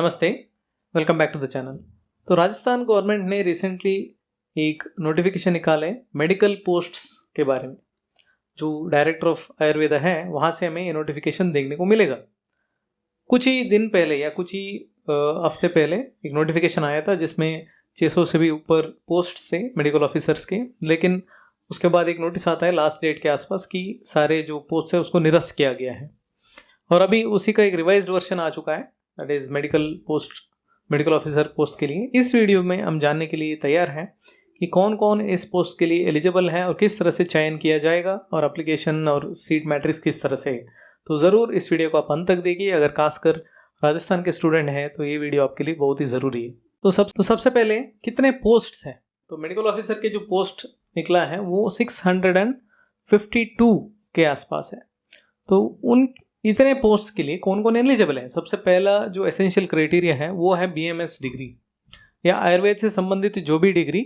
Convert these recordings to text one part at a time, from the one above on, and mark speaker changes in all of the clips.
Speaker 1: नमस्ते, welcome back to the channel. तो Rajasthan government ने रिसेंटली एक नोटिफिकेशन निकाले मेडिकल पोस्ट्स के बारे में। जो डायरेक्टर ऑफ आयुर्वेदा है वहाँ से हमें ये नोटिफिकेशन देखने को मिलेगा। कुछ ही दिन पहले या कुछ ही हफ्ते पहले एक नोटिफिकेशन आया था जिसमें 600 से भी ऊपर पोस्ट थे मेडिकल ऑफिसर्स के, लेकिन उसके बाद एक नोटिस आता है लास्ट डेट के आसपास कि सारे जो पोस्ट है उसको निरस्त किया गया है। और अभी उसी का एक रिवाइज्ड वर्जन आ चुका है, that is medical officer post के लिए। इस वीडियो में हम जानने के लिए तैयार हैं कि कौन कौन इस पोस्ट के लिए एलिजिबल है और किस तरह से चयन किया जाएगा और एप्लीकेशन और सीट मैट्रिक्स किस तरह से है। तो ज़रूर इस वीडियो को आप अंत तक देखिए। अगर खासकर राजस्थान के स्टूडेंट हैं तो ये वीडियो आपके लिए बहुत ही ज़रूरी है। तो सबसे पहले कितने पोस्ट्स हैं? तो मेडिकल ऑफिसर के जो पोस्ट निकला है वो 652 के आसपास है। तो उन इतने पोस्ट के लिए कौन कौन एलिजिबल है? सबसे पहला जो एसेंशियल क्राइटेरिया है वो है BMS डिग्री या आयुर्वेद से संबंधित जो भी डिग्री,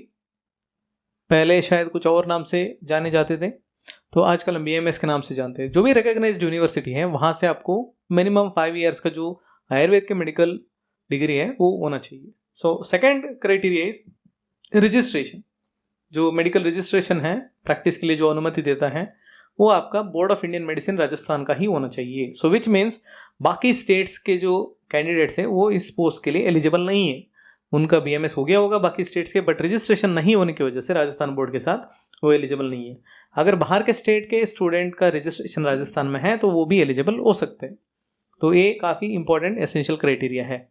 Speaker 1: पहले शायद कुछ और नाम से जाने जाते थे, तो आजकल हम BMS के नाम से जानते हैं। जो भी रिकॉग्नाइज्ड यूनिवर्सिटी है वहाँ से आपको मिनिमम 5 इयर्स का जो आयुर्वेद के मेडिकल डिग्री है वो होना चाहिए। So second criteria is registration. जो मेडिकल रजिस्ट्रेशन है प्रैक्टिस के लिए जो अनुमति देता है वो आपका board of Indian medicine Rajasthan का ही होना चाहिए। सो विच मीन्स बाकी स्टेट्स के जो कैंडिडेट्स हैं वो इस पोस्ट के लिए एलिजिबल नहीं है। उनका BMS हो गया होगा बाकी स्टेट्स के, बट रजिस्ट्रेशन नहीं होने की वजह से राजस्थान बोर्ड के साथ वो एलिजिबल नहीं है। अगर बाहर के स्टेट के स्टूडेंट का रजिस्ट्रेशन राजस्थान में है तो वो भी एलिजिबल हो सकते हैं। तो ये काफ़ी इंपॉर्टेंट एसेंशियल क्राइटेरिया है।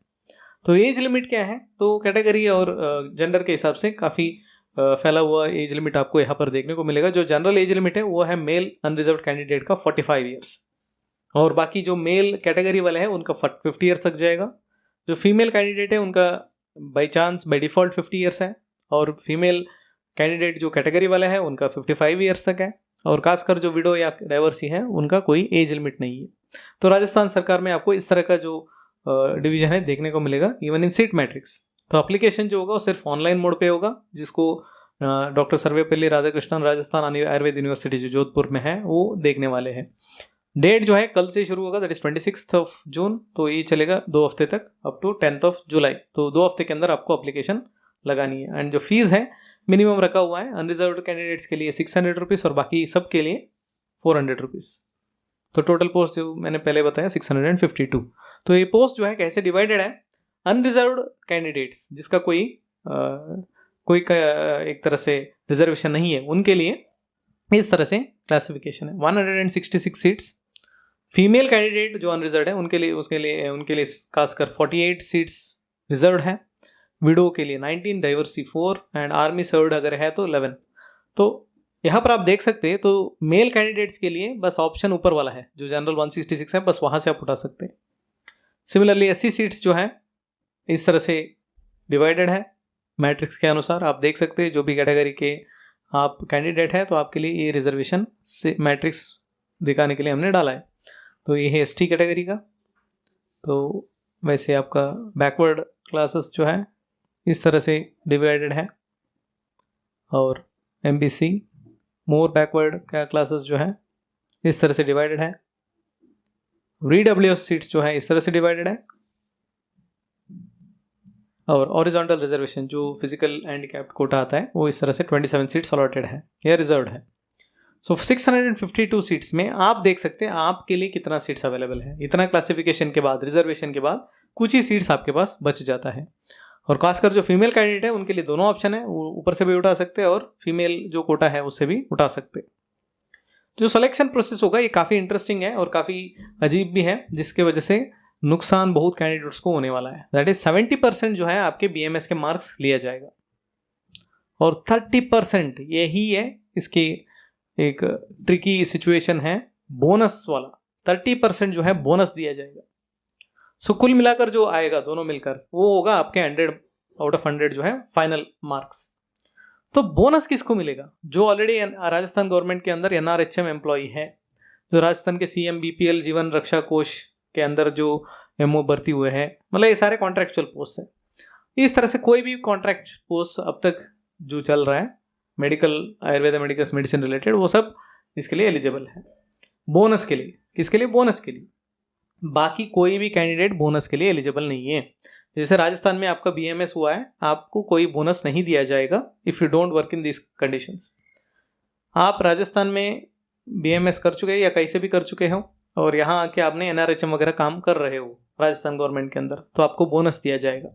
Speaker 1: तो एज लिमिट क्या है? तो कैटेगरी और जेंडर के हिसाब से काफ़ी फैला हुआ एज लिमिट आपको यहाँ पर देखने को मिलेगा। जो जनरल एज लिमिट है वो है मेल अनरिजर्व कैंडिडेट का 45 ईयर्स, और बाकी जो मेल कैटेगरी वाले हैं उनका 50 ईयर्स तक जाएगा। जो फीमेल कैंडिडेट है उनका by chance by default 50 years है, और फीमेल कैंडिडेट जो कैटेगरी वाले हैं उनका 55 ईयर्स तक है, और खासकर जो विडो या डाइवर्सी है उनका कोई एज लिमिट नहीं है। तो राजस्थान सरकार में आपको इस तरह का जो डिवीजन है देखने को मिलेगा इवन इन सीट मैट्रिक्स। तो एप्लीकेशन जो होगा वो सिर्फ ऑनलाइन मोड पे होगा, जिसको डॉक्टर सर्वेपल्ली राधाकृष्णन राजस्थान आयुर्वेद यूनिवर्सिटी जो जोधपुर में है वो देखने वाले हैं। डेट जो है कल से शुरू होगा, दैट इज़ 26 जून। तो ये चलेगा 2 हफ्ते तक, अप टू 10 जुलाई। तो 2 हफ्ते के अंदर आपको एप्लीकेशन लगानी है। एंड जो फीस है मिनिमम रखा हुआ है अनरिजर्व्ड कैंडिडेट्स के लिए 600 रुपीज़ और बाकी सब के लिए 400 रुपीज़। तो टोटल पोस्ट जो मैंने पहले बताया 652। तो ये पोस्ट जो है कैसे डिवाइडेड है? अनरिजर्व्ड कैंडिडेट्स जिसका कोई एक तरह से रिजर्वेशन नहीं है उनके लिए इस तरह से क्लासिफिकेशन है। 166 सीट्स। फीमेल कैंडिडेट जो अनरिजर्व्ड है उनके लिए खासकर 48 सीट्स रिजर्व्ड है। विडो के लिए 19, डाइवर्सी 4 एंड आर्मी सर्व्ड अगर है तो 11। तो यहाँ पर आप देख सकते हैं तो मेल कैंडिडेट्स के लिए बस ऑप्शन ऊपर वाला है जो जनरल 166 है, बस वहाँ से आप उठा सकते हैं। सिमिलरली 80 सीट्स जो है इस तरह से डिवाइडेड है मैट्रिक्स के अनुसार। आप देख सकते हैं जो भी कैटेगरी के आप कैंडिडेट है तो आपके लिए ये रिजर्वेशन से मैट्रिक्स दिखाने के लिए हमने डाला है। तो ये है ST कैटेगरी का। तो वैसे आपका बैकवर्ड क्लासेस जो है इस तरह से डिवाइडेड है, और MBC मोर बैकवर्ड का क्लासेस जो है इस तरह से डिवाइडेड है। VWS सीट्स जो है इस तरह से डिवाइडेड है, और हॉरिजॉन्टल रिजर्वेशन जो फिजिकल हैंडीकैप्ड कोटा आता है वो इस तरह से 27 सीट्स अलॉटेड है या रिजर्व्ड है। सो 652 सीट्स में आप देख सकते हैं आपके लिए कितना सीट्स अवेलेबल है। इतना क्लासिफिकेशन के बाद, रिजर्वेशन के बाद कुछ ही सीट्स आपके पास बच जाता है। और खासकर जो फीमेल कैंडिडेट है उनके लिए दोनों ऑप्शन है, वो ऊपर से भी उठा सकते हैं और फीमेल जो कोटा है उससे भी उठा सकते हैं। जो सिलेक्शन प्रोसेस होगा ये काफ़ी इंटरेस्टिंग है और काफ़ी अजीब भी है, जिसके वजह से नुकसान बहुत कैंडिडेट्स को होने वाला है। दैट इज 70% जो है आपके BMS के मार्क्स लिया जाएगा, और 30% यही है इसकी एक ट्रिकी सिचुएशन है बोनस वाला। 30% जो है बोनस दिया जाएगा। सो कुल मिलाकर जो आएगा दोनों मिलकर वो होगा आपके 100 आउट ऑफ 100 जो है फाइनल मार्क्स। तो बोनस किसको मिलेगा? जो ऑलरेडी राजस्थान गवर्नमेंट के अंदर NRHM एम्प्लॉई है, जो राजस्थान के CM BPL जीवन रक्षा कोष के अंदर जो MO भर्ती हुए हैं, मतलब ये सारे कॉन्ट्रैक्चुअल पोस्ट हैं। इस तरह से कोई भी कॉन्ट्रैक्ट पोस्ट अब तक जो चल रहा है मेडिकल आयुर्वेद मेडिसिन रिलेटेड, वो सब इसके लिए एलिजिबल है बोनस के लिए। किसके लिए? बोनस के लिए। बाकी कोई भी कैंडिडेट बोनस के लिए एलिजिबल नहीं है। जैसे राजस्थान में आपका BMS हुआ है, आपको कोई बोनस नहीं दिया जाएगा if you don't work in this conditions. आप राजस्थान में BMS कर चुके हैं या कहीं से भी कर चुके हो और यहाँ आके आपने NRHM वगैरह काम कर रहे हो राजस्थान गवर्नमेंट के अंदर, तो आपको बोनस दिया जाएगा।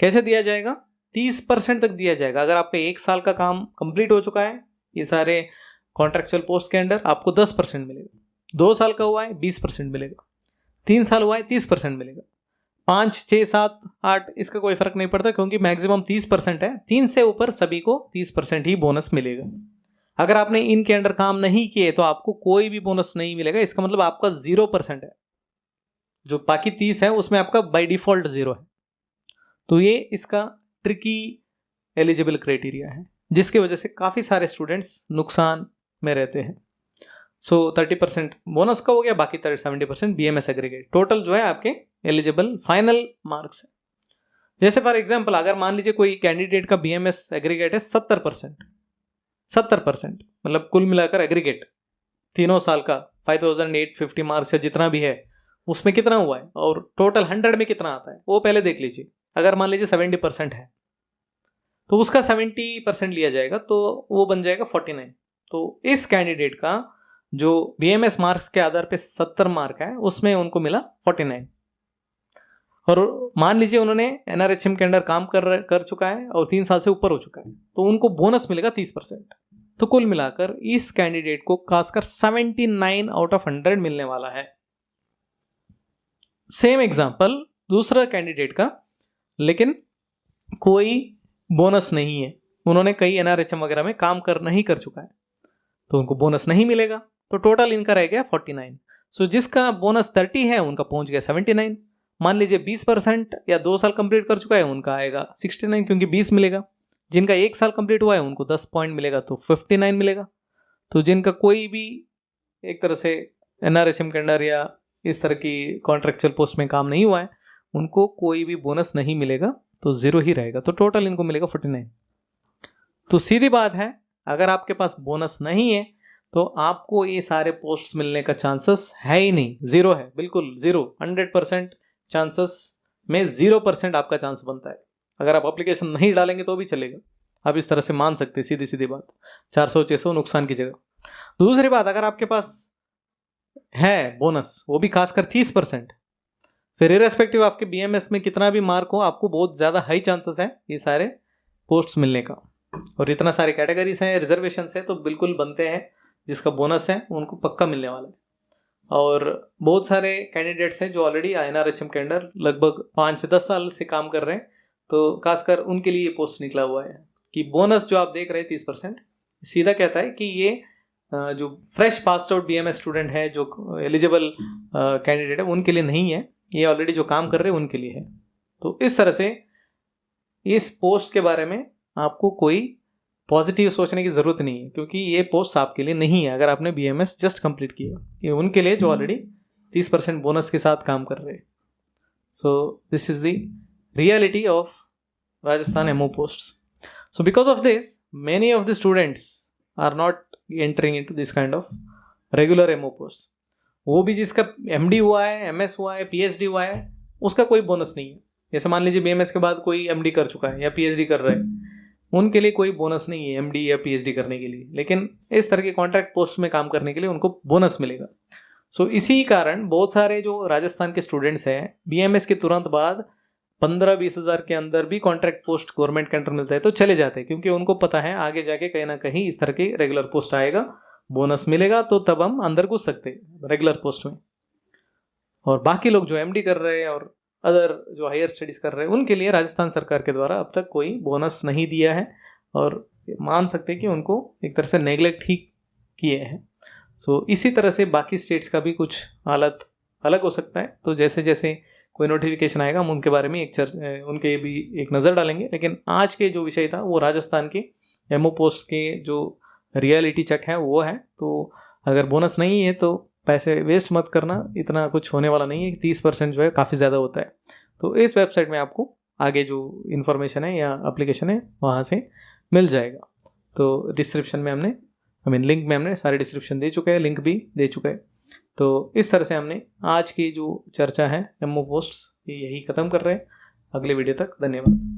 Speaker 1: कैसे दिया जाएगा? 30% तक दिया जाएगा। अगर आपका 1 साल का काम कंप्लीट हो चुका है ये सारे कॉन्ट्रेक्चुअल पोस्ट के अंडर, आपको 10% मिलेगा। 2 साल का हुआ है 20% मिलेगा। 3 साल हुआ है 30% मिलेगा। 5, 6, 7, 8 इसका कोई फर्क नहीं पड़ता, क्योंकि मैक्सिमम 30% है। 3 से ऊपर सभी को 30% ही बोनस मिलेगा। अगर आपने इनके अंडर काम नहीं किए तो आपको कोई भी बोनस नहीं मिलेगा। इसका मतलब आपका 0% है। जो बाकी 30 है उसमें आपका बाय डिफॉल्ट 0 है। तो ये इसका ट्रिकी एलिजिबल क्राइटेरिया है, जिसकी वजह से काफ़ी सारे स्टूडेंट्स नुकसान में रहते हैं। सो 30% बोनस का हो गया, बाकी 70% BMS एग्रीगेट। टोटल जो है आपके एलिजिबल फाइनल मार्क्स है। जैसे फॉर एग्जांपल अगर मान लीजिए कोई कैंडिडेट का BMS एग्रीगेट है 70%, मतलब कुल मिलाकर एग्रीगेट तीनों साल का 5850 मार्क्स या जितना भी है उसमें कितना हुआ है और टोटल 100 में कितना आता है वो पहले देख लीजिए। अगर मान लीजिए 70% है तो उसका 70% लिया जाएगा, तो वो बन जाएगा 49। तो इस कैंडिडेट का जो BMS मार्क्स के आधार पे 70 मार्क है उसमें उनको मिला 49। और मान लीजिए उन्होंने NRHM के अंडर काम कर चुका है और 3 साल से ऊपर हो चुका है, तो उनको बोनस मिलेगा 30%। तो कुल मिलाकर इस कैंडिडेट को खासकर 79 आउट ऑफ 100 मिलने वाला है। सेम एग्जाम्पल दूसरा कैंडिडेट का, लेकिन कोई बोनस नहीं है, उन्होंने कई NRHM वगैरह में काम नहीं कर चुका है, तो उनको बोनस नहीं मिलेगा। तो टोटल इनका रह गया 49। सो जिसका बोनस 30 है उनका पहुंच गया 79। मान लीजिए 20% या 2 साल कंप्लीट कर चुका है उनका आएगा 69, क्योंकि 20 मिलेगा। जिनका 1 साल कंप्लीट हुआ है उनको 10 पॉइंट मिलेगा, तो 59 मिलेगा। तो जिनका कोई भी एक तरह से NRHM के अंडर या इस तरह की कॉन्ट्रेक्चुअल पोस्ट में काम नहीं हुआ है उनको कोई भी बोनस नहीं मिलेगा, तो 0 ही रहेगा। तो टोटल इनको मिलेगा 49। तो सीधी बात है, अगर आपके पास बोनस नहीं है तो आपको ये सारे पोस्ट्स मिलने का चांसेस है ही नहीं, 0 है, बिल्कुल 0। 100% चांसेस में 0% आपका चांस बनता है। अगर आप एप्लीकेशन नहीं डालेंगे तो भी चलेगा, आप इस तरह से मान सकते हैं, सीधी सीधी बात। 400-600 नुकसान की जगह। दूसरी बात, अगर आपके पास है बोनस, वो भी खासकर 30%, फिर इरेस्पेक्टिव आपके BMS में कितना भी मार्क हो, आपको बहुत ज़्यादा हाई चांसेस है ये सारे पोस्ट्स मिलने का। और इतना सारे कैटेगरीज हैं, रिजर्वेशंस है, तो बिल्कुल बनते हैं। जिसका बोनस है उनको पक्का मिलने वाला है। और बहुत सारे कैंडिडेट्स हैं जो ऑलरेडी NRHM के अंडर लगभग 5 से 10 साल से काम कर रहे हैं, तो खासकर उनके लिए ये पोस्ट निकला हुआ है कि बोनस जो आप देख रहे हैं 30% सीधा कहता है कि ये जो fresh passed out BMS student है, जो एलिजिबल कैंडिडेट है, उनके लिए नहीं है। ये ऑलरेडी जो काम कर रहे हैं उनके लिए है। तो इस तरह से इस पोस्ट के बारे में आपको कोई पॉजिटिव सोचने की ज़रूरत नहीं है, क्योंकि ये पोस्ट आपके लिए नहीं है अगर आपने BMS जस्ट कंप्लीट किया। ये उनके लिए जो ऑलरेडी 30% बोनस के साथ काम कर रहे हैं। So this is the reality of Rajasthan MO posts. So because of this many of the students are not entering into this kind of regular MO posts। वो भी जिसका MD हुआ है, MS हुआ है, PhD हुआ है, उसका कोई बोनस नहीं है। जैसे मान लीजिए BMS के बाद कोई MD कर चुका है या PhD कर रहा है, उनके लिए कोई बोनस नहीं है MD या PhD करने के लिए, लेकिन इस तरह के कॉन्ट्रैक्ट पोस्ट में काम करने के लिए उनको बोनस मिलेगा। सो इसी कारण बहुत सारे जो राजस्थान के स्टूडेंट्स हैं, BMS के तुरंत बाद 15-20 हज़ार के अंदर भी कॉन्ट्रैक्ट पोस्ट गवर्नमेंट के अंडर मिलता है तो चले जाते हैं, क्योंकि उनको पता है आगे जाके कहीं ना कहीं इस तरह की रेगुलर पोस्ट आएगा, बोनस मिलेगा, तो तब हम अंदर घुस सकते हैं रेगुलर पोस्ट में। और बाकी लोग जो MD कर रहे हैं और अदर जो हायर स्टडीज़ कर रहे हैं, उनके लिए राजस्थान सरकार के द्वारा अब तक कोई बोनस नहीं दिया है, और मान सकते हैं कि उनको एक तरह से नेगलेक्ट ही किए हैं। सो इसी तरह से बाकी स्टेट्स का भी कुछ हालत अलग हो सकता है। तो जैसे जैसे कोई नोटिफिकेशन आएगा हम उनके बारे में उनके भी एक नज़र डालेंगे। लेकिन आज के जो विषय था वो राजस्थान के MO पोस्ट के जो रियलिटी चेक है वो है। तो अगर बोनस नहीं है तो पैसे वेस्ट मत करना, इतना कुछ होने वाला नहीं है। 30% जो है काफ़ी ज़्यादा होता है। तो इस वेबसाइट में आपको आगे जो इन्फॉर्मेशन है या एप्लीकेशन है वहाँ से मिल जाएगा। तो डिस्क्रिप्शन में लिंक में हमने सारे डिस्क्रिप्शन दे चुके हैं, लिंक भी दे चुके हैं। तो इस तरह से हमने आज की जो चर्चा है MO पोस्ट्स यही ख़त्म कर रहे हैं। अगले वीडियो तक धन्यवाद।